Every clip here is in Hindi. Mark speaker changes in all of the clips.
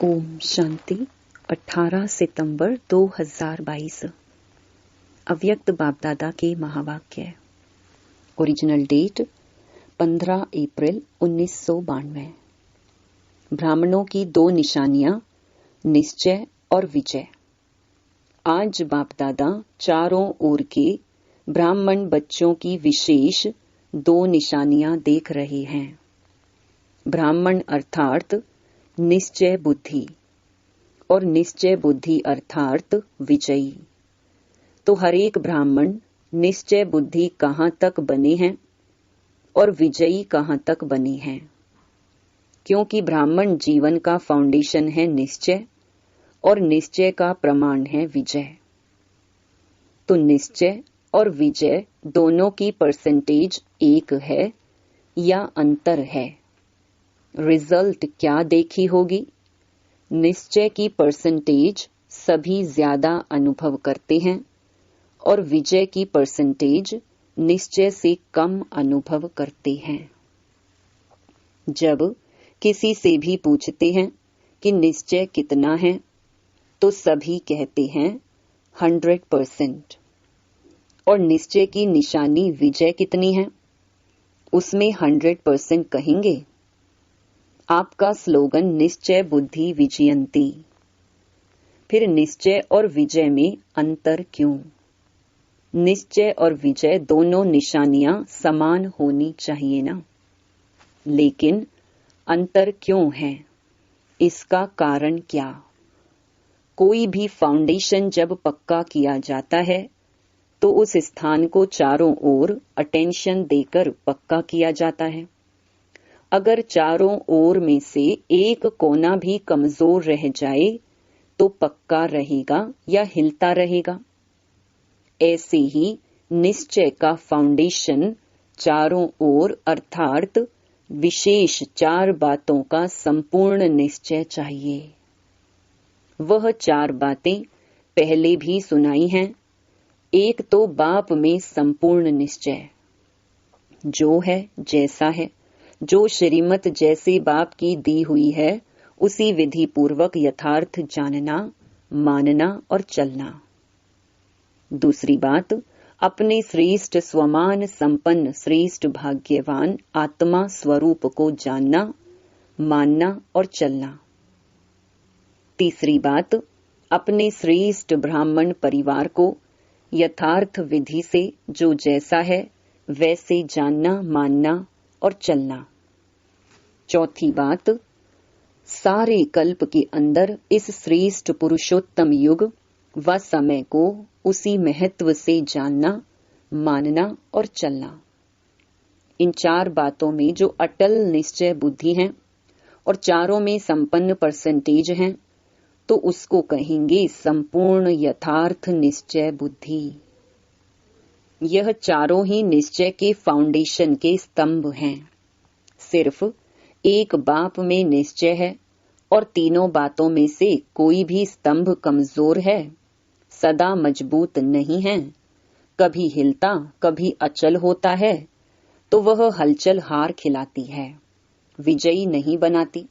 Speaker 1: ओम शांति 18 सितंबर 2022 अव्यक्त बाप दादा के महावाक्य। ओरिजिनल डेट 15 अप्रैल 1992। ब्राह्मणों की दो निशानियां, निश्चय और विजय। आज बाप दादा चारों ओर के ब्राह्मण बच्चों की विशेष दो निशानियां देख रहे हैं। ब्राह्मण अर्थात निश्चय बुद्धि और निश्चय बुद्धि अर्थात विजयी। तो हर एक ब्राह्मण निश्चय बुद्धि कहां तक बने हैं और विजयी कहां तक बने हैं, क्योंकि ब्राह्मण जीवन का फाउंडेशन है निश्चय और निश्चय का प्रमाण है विजय। तो निश्चय और विजय दोनों की परसेंटेज एक है या अंतर है। रिजल्ट क्या देखी होगी? निश्चय की परसेंटेज सभी ज्यादा अनुभव करते हैं और विजय की परसेंटेज निश्चय से कम अनुभव करते हैं। जब किसी से भी पूछते हैं कि निश्चय कितना है, तो सभी कहते हैं 100%। और निश्चय की निशानी विजय कितनी है, उसमें 100% कहेंगे। आपका स्लोगन निश्चय बुद्धि विजयंती। फिर निश्चय और विजय में अंतर क्यों? निश्चय और विजय दोनों निशानियां समान होनी चाहिए ना, लेकिन अंतर क्यों है? इसका कारण क्या? कोई भी फाउंडेशन जब पक्का किया जाता है तो उस स्थान को चारों ओर अटेंशन देकर पक्का किया जाता है। अगर चारों ओर में से एक कोना भी कमजोर रह जाए तो पक्का रहेगा या हिलता रहेगा। ऐसे ही निश्चय का फाउंडेशन चारों ओर अर्थात विशेष चार बातों का संपूर्ण निश्चय चाहिए। वह चार बातें पहले भी सुनाई हैं। एक तो बाप में संपूर्ण निश्चय, जो है जैसा है, जो श्रीमत जैसे बाप की दी हुई है उसी विधि पूर्वक यथार्थ जानना, मानना और चलना। दूसरी बात, अपने श्रेष्ठ स्वमान संपन्न श्रेष्ठ भाग्यवान आत्मा स्वरूप को जानना, मानना और चलना। तीसरी बात, अपने श्रेष्ठ ब्राह्मण परिवार को यथार्थ विधि से जो जैसा है वैसे जानना, मानना और चलना। चौथी बात, सारे कल्प के अंदर इस श्रेष्ठ पुरुषोत्तम युग व समय को उसी महत्व से जानना, मानना और चलना। इन चार बातों में जो अटल निश्चय बुद्धि है और चारों में संपन्न परसेंटेज है, तो उसको कहेंगे संपूर्ण यथार्थ निश्चय बुद्धि। यह चारों ही निश्चय के फाउंडेशन के स्तंभ हैं। सिर्फ एक बाप में निश्चय है और तीनों बातों में से कोई भी स्तंभ कमजोर है, सदा मजबूत नहीं है, कभी हिलता कभी अचल होता है, तो वह हलचल हार खिलाती है, विजयी नहीं बनाती।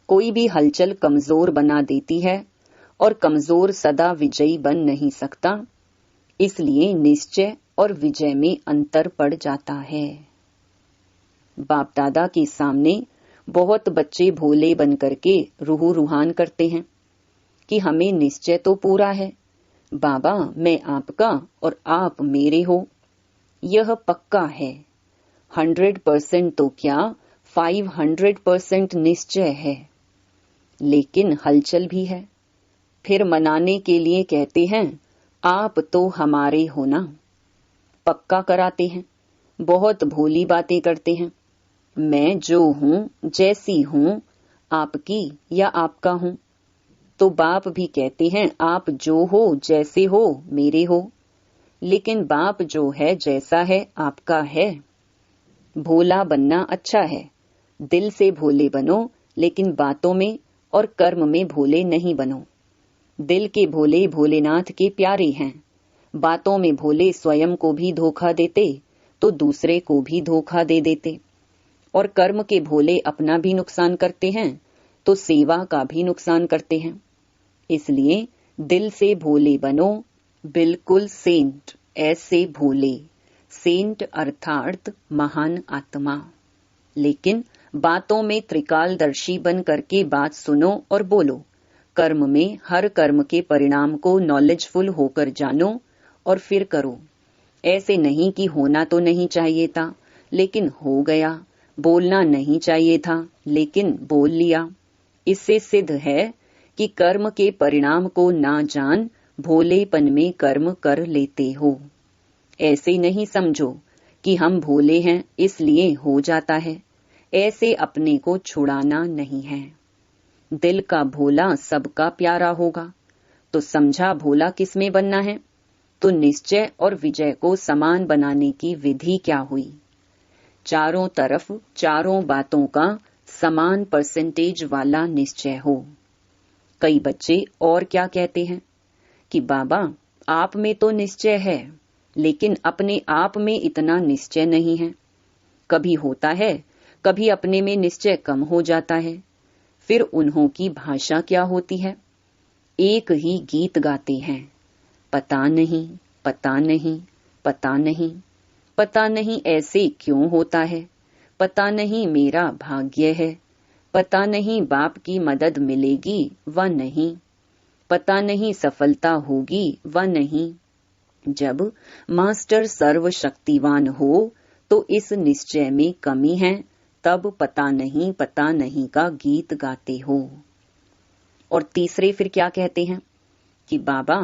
Speaker 1: कोई भी हलचल कमजोर बना देती है और कमजोर सदा विजयी बन नहीं सकता। इसलिए निश्चय और विजय में अंतर पड़ जाता है। बाप दादा के सामने बहुत बच्चे भोले बन करके रूह रूहान करते हैं कि हमें निश्चय तो पूरा है, बाबा मैं आपका और आप मेरे हो। यह पक्का है। 100% तो क्या 500% निश्चय है, लेकिन हलचल भी है। फिर मनाने के लिए कहते हैं आप तो हमारे हो ना। पक्का कराते हैं, बहुत भोली बातें करते हैं। मैं जो हूं, जैसी हूं, आपकी या आपका हूं। तो बाप भी कहते हैं आप जो हो, जैसे हो, मेरे हो। लेकिन बाप जो है, जैसा है, आपका है। भोला बनना अच्छा है, दिल से भोले बनो, लेकिन बातों में और कर्म में भोले नहीं बनो। दिल के भोले भोलेनाथ के प्यारे हैं, बातों में भोले स्वयं को भी धोखा देते तो दूसरे को भी धोखा दे देते। और कर्म के भोले अपना भी नुकसान करते हैं, तो सेवा का भी नुकसान करते हैं। इसलिए दिल से भोले बनो, बिल्कुल सेंट, ऐसे भोले। सेंट अर्थात महान आत्मा। लेकिन बातों में त्रिकालदर्शी बन करके बात सुनो और बोलो। कर्म में हर कर्म के परिणाम को नॉलेजफुल होकर जानो और फिर करो। ऐसे नहीं कि होना तो नहीं चाहिए था लेकिन हो गया, बोलना नहीं चाहिए था लेकिन बोल लिया। इससे सिद्ध है कि कर्म के परिणाम को ना जान भोलेपन में कर्म कर लेते हो। ऐसे नहीं समझो कि हम भोले हैं इसलिए हो जाता है। ऐसे अपने को छुड़ाना नहीं है। दिल का भोला सबका प्यारा होगा। तो समझा भोला किसमें बनना है? तो निश्चय और विजय को समान बनाने की विधि क्या हुई? चारों तरफ चारों बातों का समान परसेंटेज वाला निश्चय हो। कई बच्चे और क्या कहते हैं कि बाबा आप में तो निश्चय है लेकिन अपने आप में इतना निश्चय नहीं है। कभी होता है, कभी अपने में निश्चय कम हो जाता है। फिर उन्हों की भाषा क्या होती है? एक ही गीत गाते हैं, पता नहीं, पता नहीं, पता नहीं, पता नहीं ऐसे क्यों होता है, पता नहीं मेरा भाग्य है, पता नहीं बाप की मदद मिलेगी व नहीं, पता नहीं सफलता होगी व नहीं। जब मास्टर सर्वशक्तिवान हो तो इस निश्चय में कमी है, तब पता नहीं का गीत गाते हो। और तीसरे फिर क्या कहते हैं कि बाबा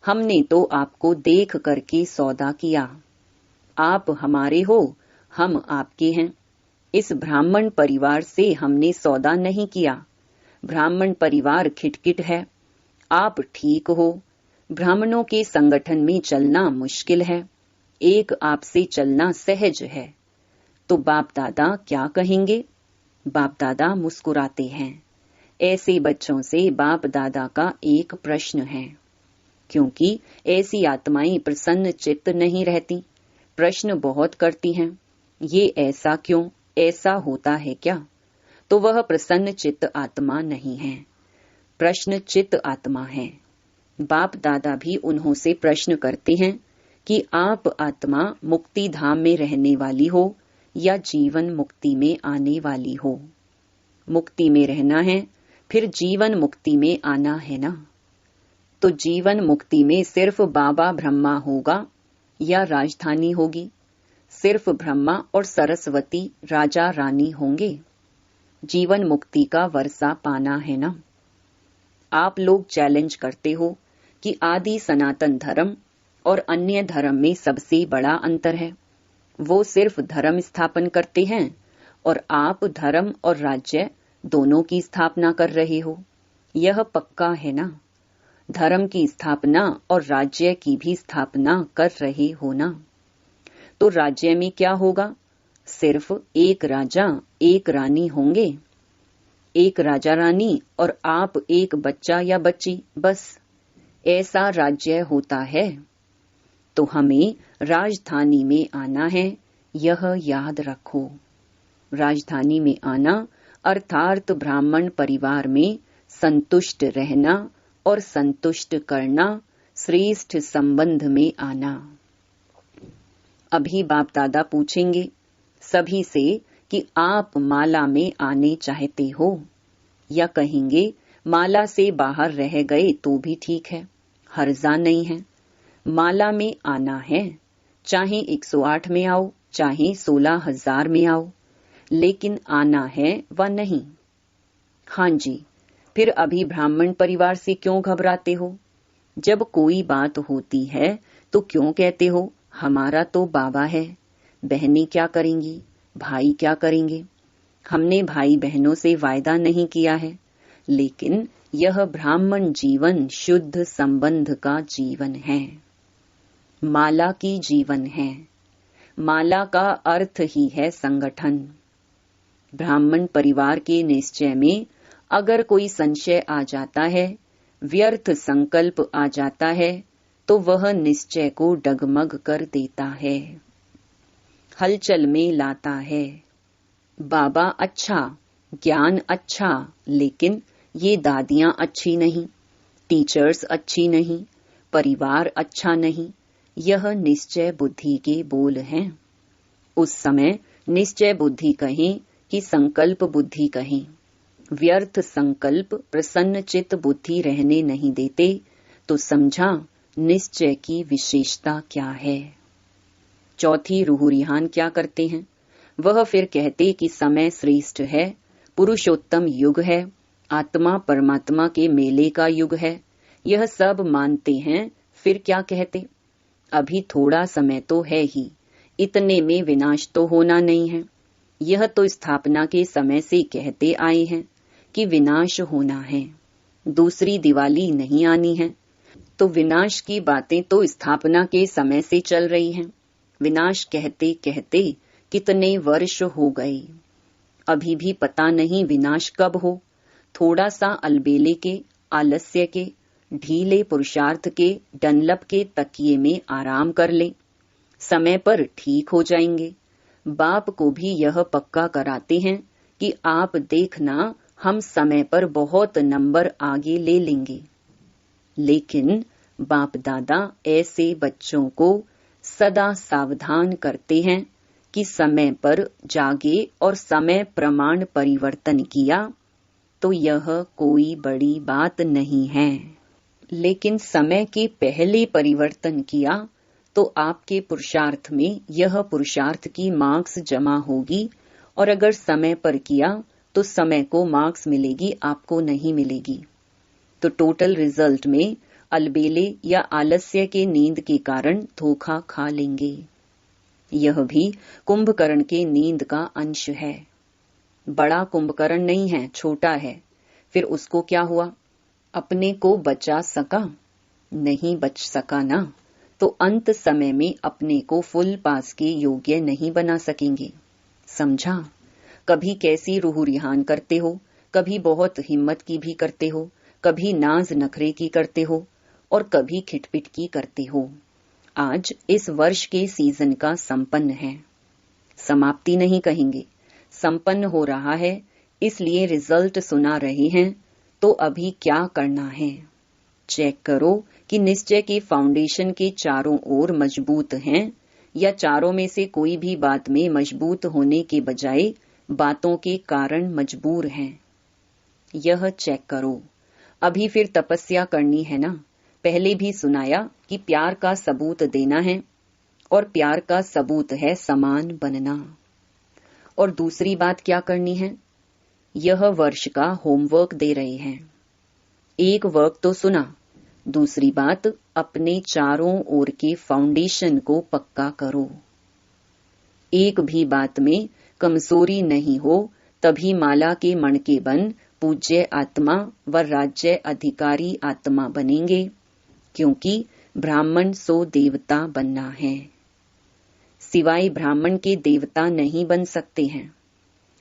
Speaker 1: हमने तो आपको देख करके सौदा किया। आप हमारे हो, हम आपके हैं। इस ब्राह्मण परिवार से हमने सौदा नहीं किया। ब्राह्मण परिवार खिटखिट है। आप ठीक हो। ब्राह्मणों के संगठन में चलना मुश्किल है, एक आपसे चलना सहज है। तो बाप दादा क्या कहेंगे? बाप दादा मुस्कुराते हैं। ऐसे बच्चों से बाप दादा का एक प्रश्न है, क्योंकि ऐसी आत्माएं प्रसन्न चित्त नहीं रहती, प्रश्न बहुत करती हैं। ये ऐसा क्यों, ऐसा होता है क्या? तो वह प्रसन्न चित्त आत्मा नहीं है, प्रश्न चित्त आत्मा है। बाप दादा भी उन्हों से प्रश्न करते हैं कि आप आत्मा मुक्ति धाम में रहने वाली हो या जीवन मुक्ति में आने वाली हो? मुक्ति में रहना है, फिर जीवन मुक्ति में आना है ना। तो जीवन मुक्ति में सिर्फ बाबा ब्रह्मा होगा या राजधानी होगी? सिर्फ ब्रह्मा और सरस्वती राजा रानी होंगे। जीवन मुक्ति का वर्षा पाना है ना। आप लोग चैलेंज करते हो कि आदि सनातन धर्म और अन्य धर्म में सबसे बड़ा अंतर है। वो सिर्फ धर्म स्थापन करते हैं और आप धर्म और राज्य दोनों की स्थापना कर रहे हो। यह पक्का है ना। धर्म की स्थापना और राज्य की भी स्थापना कर रहे हो ना। तो राज्य में क्या होगा? सिर्फ एक राजा एक रानी होंगे। एक राजा रानी और आप एक बच्चा या बच्ची, बस ऐसा राज्य होता है। तो हमें राजधानी में आना है, यह याद रखो। राजधानी में आना अर्थात ब्राह्मण परिवार में संतुष्ट रहना और संतुष्ट करना, श्रेष्ठ संबंध में आना। अभी बाप दादा पूछेंगे सभी से कि आप माला में आने चाहते हो, या कहेंगे माला से बाहर रह गए तो भी ठीक है, हर्जा नहीं है। माला में आना है, चाहे 108 में आओ, चाहे 16,000 में आओ, लेकिन आना है व नहीं। हाँ जी, फिर अभी ब्राह्मण परिवार से क्यों घबराते हो? जब कोई बात होती है तो क्यों कहते हो हमारा तो बाबा है, बहनें क्या करेंगी, भाई क्या करेंगे? हमने भाई बहनों से वायदा नहीं किया है, लेकिन यह ब्राह्मण जीवन शुद्ध संबंध का जीवन है, माला की जीवन है। माला का अर्थ ही है संगठन। ब्राह्मण परिवार के निश्चय में अगर कोई संशय आ जाता है, व्यर्थ संकल्प आ जाता है, तो वह निश्चय को डगमग कर देता है, हलचल में लाता है। बाबा अच्छा ज्ञान अच्छा, लेकिन ये दादियां अच्छी नहीं, टीचर्स अच्छी नहीं, परिवार अच्छा नहीं, यह निश्चय बुद्धि के बोल हैं। उस समय निश्चय बुद्धि कहें कि संकल्प बुद्धि कहें, व्यर्थ संकल्प प्रसन्न चित्त बुद्धि रहने नहीं देते, तो समझा निश्चय की विशेषता क्या है। चौथी रूह रिहान क्या करते हैं? वह फिर कहते कि समय श्रेष्ठ है, पुरुषोत्तम युग है, आत्मा परमात्मा के मेले का युग है, यह सब मानते हैं। फिर क्या कहते? अभी थोड़ा समय तो है ही, इतने में विनाश तो होना नहीं है। यह तो स्थापना के समय से कहते आए हैं कि विनाश होना है, दूसरी दिवाली नहीं आनी है। तो विनाश की बातें तो स्थापना के समय से चल रही हैं। विनाश कहते कहते कितने वर्ष हो गए, अभी भी पता नहीं विनाश कब हो। थोड़ा सा अलबेले के, आलस्य के, ढीले पुरुषार्थ के, डनलप के तकिए में आराम कर ले, समय पर ठीक हो जाएंगे। बाप को भी यह पक्का कराते हैं कि आप देखना, हम समय पर बहुत नंबर आगे ले लेंगे। लेकिन बाप दादा ऐसे बच्चों को सदा सावधान करते हैं कि समय पर जागे और समय प्रमाण परिवर्तन किया तो यह कोई बड़ी बात नहीं है। लेकिन समय के पहले परिवर्तन किया तो आपके पुरुषार्थ में यह पुरुषार्थ की मार्क्स जमा होगी, और अगर समय पर किया तो समय को मार्क्स मिलेगी, आपको नहीं मिलेगी। तो टोटल रिजल्ट में अलबेले या आलस्य के नींद के कारण धोखा खा लेंगे। यह भी कुंभकर्ण के नींद का अंश है। बड़ा कुंभकर्ण नहीं है, छोटा है। फिर उसको क्या हुआ? अपने को बचा सका? नहीं बच सका ना, तो अंत समय में अपने को फुल पास के योग्य नहीं बना सकेंगे। समझा? कभी कैसी रूह रिहान करते हो, कभी बहुत हिम्मत की भी करते हो, कभी नाज नखरे की करते हो, और कभी खिटपिट की करते हो। आज इस वर्ष के सीजन का संपन्न है, समाप्ति नहीं कहेंगे, संपन्न हो रहा है, इसलिए रिजल्ट सुना रहे हैं। तो अभी क्या करना है? चेक करो कि निश्चय के फाउंडेशन के चारों ओर मजबूत हैं, या चारों में से कोई भी बात में मजबूत होने के बजाय बातों के कारण मजबूर हैं। यह चेक करो। अभी फिर तपस्या करनी है ना। पहले भी सुनाया कि प्यार का सबूत देना है, और प्यार का सबूत है समान बनना। और दूसरी बात क्या करनी है? यह वर्ष का होमवर्क दे रहे हैं। एक वर्क तो सुना, दूसरी बात अपने चारों ओर के फाउंडेशन को पक्का करो। एक भी बात में कमजोरी नहीं हो, तभी माला के मणके बन पूज्य आत्मा व राज्य अधिकारी आत्मा बनेंगे, क्योंकि ब्राह्मण सो देवता बनना है। सिवाय ब्राह्मण के देवता नहीं बन सकते हैं।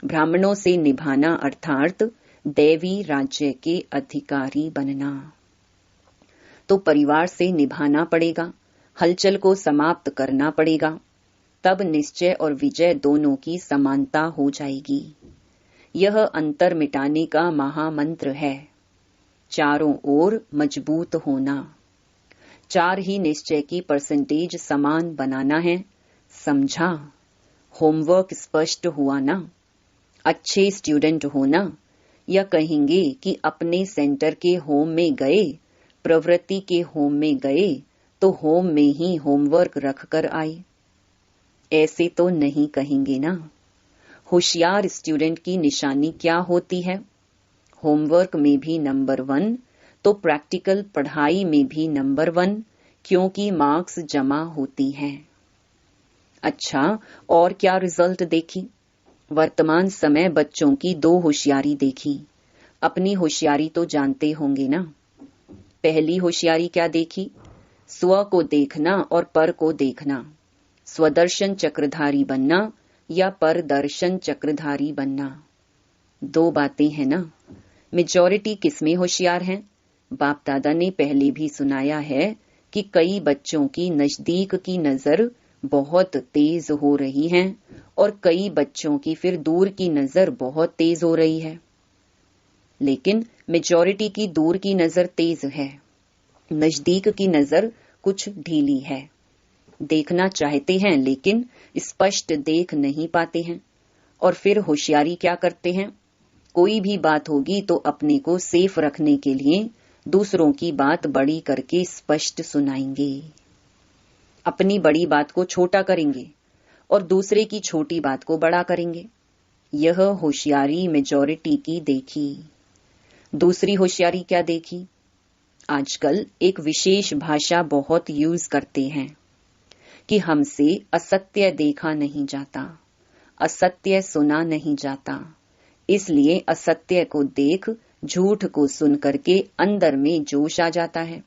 Speaker 1: ब्राह्मणों से निभाना अर्थात दैवी राज्य के अधिकारी बनना। तो परिवार से निभाना पड़ेगा, हलचल को समाप्त करना पड़ेगा, तब निश्चय और विजय दोनों की समानता हो जाएगी। यह अंतर मिटाने का महामंत्र है। चारों ओर मजबूत होना, 4 ही निश्चय की परसेंटेज समान बनाना है। समझा? होमवर्क स्पष्ट हुआ ना? अच्छे स्टूडेंट होना, या कहेंगे कि अपने सेंटर के होम में गए, प्रवृत्ति के होम में गए, तो होम में ही होमवर्क रख कर आए। ऐसे तो नहीं कहेंगे ना। होशियार स्टूडेंट की निशानी क्या होती है? होमवर्क में भी नंबर 1, तो प्रैक्टिकल पढ़ाई में भी नंबर 1, क्योंकि मार्क्स जमा होती हैं। अच्छा, और क्या रिजल्ट देखी? वर्तमान समय बच्चों की 2 होशियारी देखी। अपनी होशियारी तो जानते होंगे ना। पहली होशियारी क्या देखी? स्व को देखना और पर को देखना। स्वदर्शन चक्रधारी बनना या परदर्शन चक्रधारी बनना। 2 बातें हैं ना। मेजॉरिटी किसमें होशियार हैं? बाप दादा ने पहले भी सुनाया है कि कई बच्चों की नजदीक की नजर बहुत तेज हो रही हैं और कई बच्चों की फिर दूर की नजर बहुत तेज हो रही है, लेकिन मेजॉरिटी की दूर की नजर तेज है, नजदीक की नजर कुछ ढीली है। देखना चाहते हैं लेकिन स्पष्ट देख नहीं पाते हैं। और फिर होशियारी क्या करते हैं? कोई भी बात होगी तो अपने को सेफ रखने के लिए दूसरों की बात बड़ी करके स्पष्ट सुनाएंगे। अपनी बड़ी बात को छोटा करेंगे और दूसरे की छोटी बात को बड़ा करेंगे। यह होशियारी मेजॉरिटी की देखी। दूसरी होशियारी क्या देखी? आजकल एक विशेष भाषा बहुत यूज करते हैं कि हमसे असत्य देखा नहीं जाता, असत्य सुना नहीं जाता, इसलिए असत्य को देख झूठ को सुन करके अंदर में जोश आ जाता है।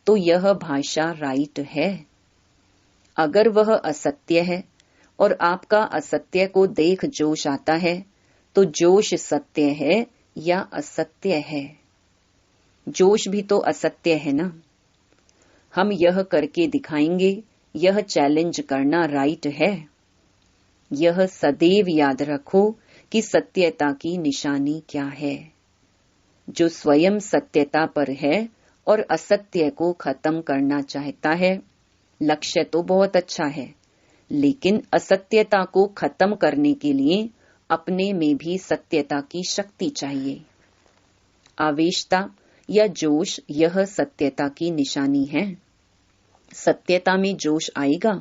Speaker 1: तो यह भाषा राइट है? अगर वह असत्य है और आपका असत्य को देख जोश आता है, तो जोश सत्य है या असत्य है? जोश भी तो असत्य है ना। हम यह करके दिखाएंगे, यह चैलेंज करना राइट है। यह सदैव याद रखो कि सत्यता की निशानी क्या है। जो स्वयं सत्यता पर है और असत्य को खत्म करना चाहता है, लक्ष्य तो बहुत अच्छा है, लेकिन असत्यता को खत्म करने के लिए अपने में भी सत्यता की शक्ति चाहिए। आवेशता या जोश यह सत्यता की निशानी है। सत्यता में जोश आएगा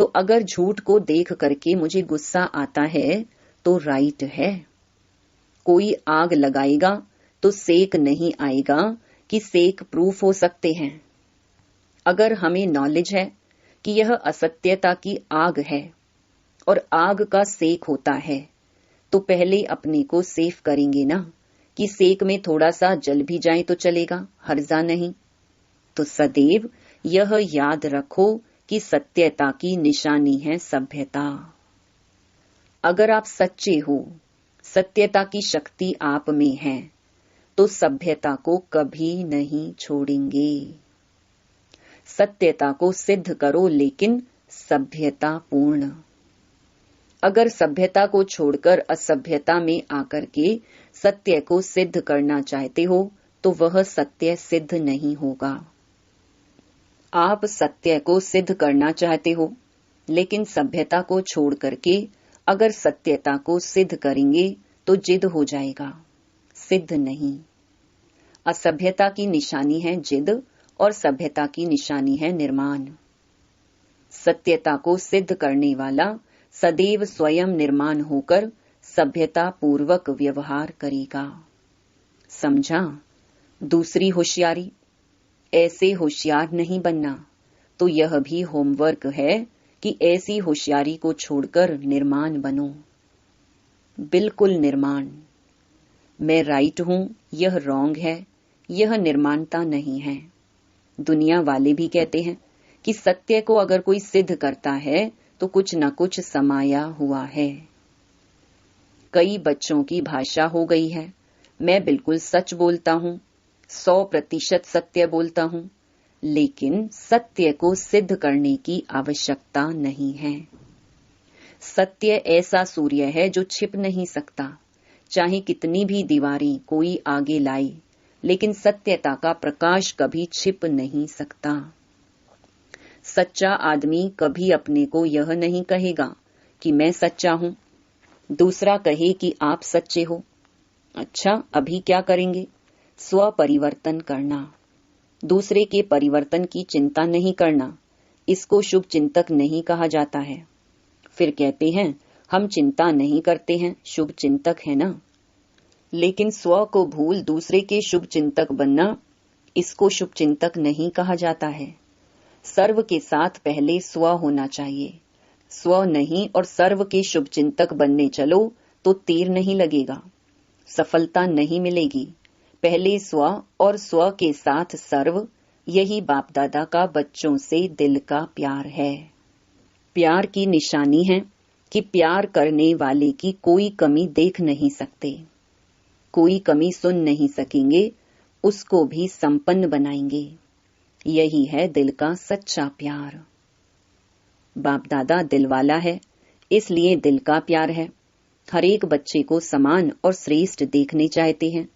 Speaker 1: तो अगर झूठ को देख करके मुझे गुस्सा आता है तो राइट है। कोई आग लगाएगा तो सेक नहीं आएगा कि सेक प्रूफ हो सकते हैं। अगर हमें नॉलेज है कि यह असत्यता की आग है और आग का सेक होता है, तो पहले अपने को सेफ करेंगे ना कि सेक में थोड़ा सा जल भी जाए तो चलेगा, हर्जा नहीं। तो सदैव यह याद रखो कि सत्यता की निशानी है सभ्यता। अगर आप सच्चे हो, सत्यता की शक्ति आप में है, तो सभ्यता को कभी नहीं छोड़ेंगे। सत्यता को सिद्ध करो लेकिन सभ्यता पूर्ण। अगर सभ्यता को छोड़कर असभ्यता में आकर के सत्य को सिद्ध करना चाहते हो तो वह सत्य सिद्ध नहीं होगा। आप सत्य को सिद्ध करना चाहते हो, लेकिन सभ्यता को छोड़ करके अगर सत्यता को सिद्ध करेंगे तो जिद हो जाएगा, सिद्ध नहीं। असभ्यता की निशानी है जिद और सभ्यता की निशानी है निर्माण। सत्यता को सिद्ध करने वाला सदैव स्वयं निर्माण होकर सभ्यता पूर्वक व्यवहार करेगा। समझा? दूसरी होशियारी, ऐसे होशियार नहीं बनना। तो यह भी होमवर्क है कि ऐसी होशियारी को छोड़कर निर्माण बनो। बिल्कुल निर्माण। मैं राइट हूं, यह रॉन्ग है, यह निर्माणता नहीं है। दुनिया वाले भी कहते हैं कि सत्य को अगर कोई सिद्ध करता है तो कुछ न कुछ समाया हुआ है। कई बच्चों की भाषा हो गई है, मैं बिल्कुल सच बोलता हूं, 100% सत्य बोलता हूं, लेकिन सत्य को सिद्ध करने की आवश्यकता नहीं है। सत्य ऐसा सूर्य है जो छिप नहीं सकता, चाहे कितनी भी दीवारें कोई आगे लाए, लेकिन सत्यता का प्रकाश कभी छिप नहीं सकता। सच्चा आदमी कभी अपने को यह नहीं कहेगा कि मैं सच्चा हूं, दूसरा कहे कि आप सच्चे हो। अच्छा, अभी क्या करेंगे? स्व परिवर्तन करना, दूसरे के परिवर्तन की चिंता नहीं करना। इसको शुभ चिंतक नहीं कहा जाता है। फिर कहते हैं हम चिंता नहीं करते हैं, शुभ चिंतक है ना। लेकिन स्व को भूल दूसरे के शुभ चिंतक बनना, इसको शुभ चिंतक नहीं कहा जाता है। सर्व के साथ पहले स्व होना चाहिए। स्व नहीं और सर्व के शुभ चिंतक बनने चलो तो तीर नहीं लगेगा, सफलता नहीं मिलेगी। पहले स्व और स्व के साथ सर्व, यही बाप दादा का बच्चों से दिल का प्यार है। प्यार की निशानी है कि प्यार करने वाले की कोई कमी देख नहीं सकते, कोई कमी सुन नहीं सकेंगे, उसको भी संपन्न बनाएंगे। यही है दिल का सच्चा प्यार। बाप दादा दिल वाला है, इसलिए दिल का प्यार है। हर एक बच्चे को समान और श्रेष्ठ देखने चाहते हैं।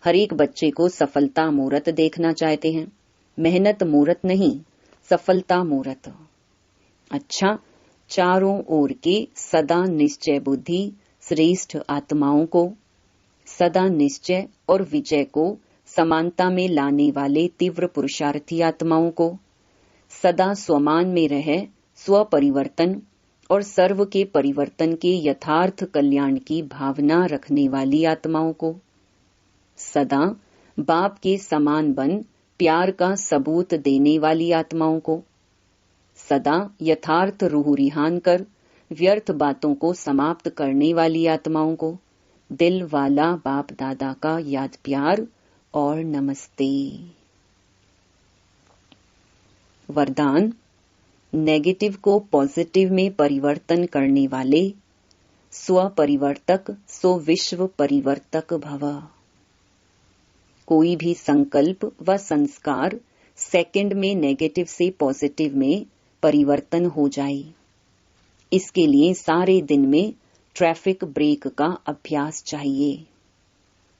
Speaker 1: हर एक बच्चे को सफलता मूर्त देखना चाहते हैं। मेहनत मूर्त नहीं, सफलता मूर्त। अच्छा, चारों ओर के सदा निश्चय बुद्धि श्रेष्ठ आत्माओं को, सदा निश्चय और विजय को समानता में लाने वाले तीव्र पुरुषार्थी आत्माओं को, सदा स्वमान में रहे स्व परिवर्तन और सर्व के परिवर्तन के यथार्थ कल्याण की भावना रखने वाली आत्माओं को, सदा बाप के समान बन प्यार का सबूत देने वाली आत्माओं को, सदा यथार्थ रूह रिहान कर व्यर्थ बातों को समाप्त करने वाली आत्माओं को दिल वाला बाप दादा का याद प्यार और नमस्ते। वरदान, नेगेटिव को पॉजिटिव में परिवर्तन करने वाले स्व परिवर्तक सो विश्व परिवर्तक भव। कोई भी संकल्प व संस्कार सेकंड में नेगेटिव से पॉजिटिव में परिवर्तन हो जाए, इसके लिए सारे दिन में ट्रैफिक ब्रेक का अभ्यास चाहिए,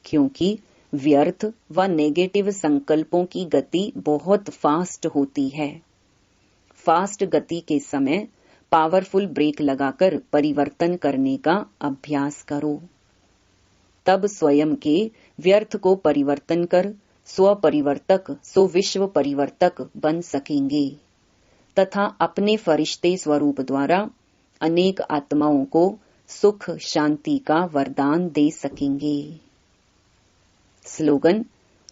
Speaker 1: क्योंकि व्यर्थ व नेगेटिव संकल्पों की गति बहुत फास्ट होती है। फास्ट गति के समय पावरफुल ब्रेक लगाकर परिवर्तन करने का अभ्यास करो, तब स्वयं के व्यर्थ को परिवर्तन कर स्व परिवर्तक सो विश्व परिवर्तक बन सकेंगे तथा अपने फरिश्ते स्वरूप द्वारा अनेक आत्माओं को सुख शांति का वरदान दे सकेंगे। स्लोगन,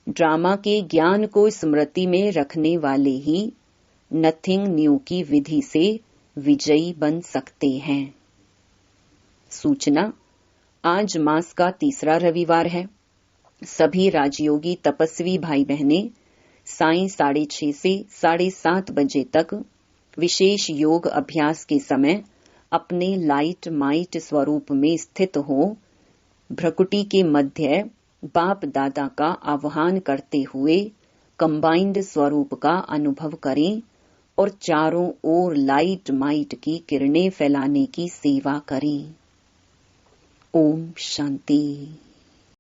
Speaker 1: ड्रामा के ज्ञान को स्मृति में रखने वाले ही नथिंग न्यू की विधि से विजयी बन सकते हैं। सूचना, आज मास का तीसरा रविवार है। सभी राजयोगी तपस्वी भाई बहनें सायं 6:30 से 7:30 बजे तक विशेष योग अभ्यास के समय अपने लाइट माइट स्वरूप में स्थित हो भ्रकुटी के मध्य बाप दादा का आह्वान करते हुए कंबाइंड स्वरूप का अनुभव करें और चारों ओर लाइट माइट की किरणें फैलाने की सेवा करें। ओम शांति।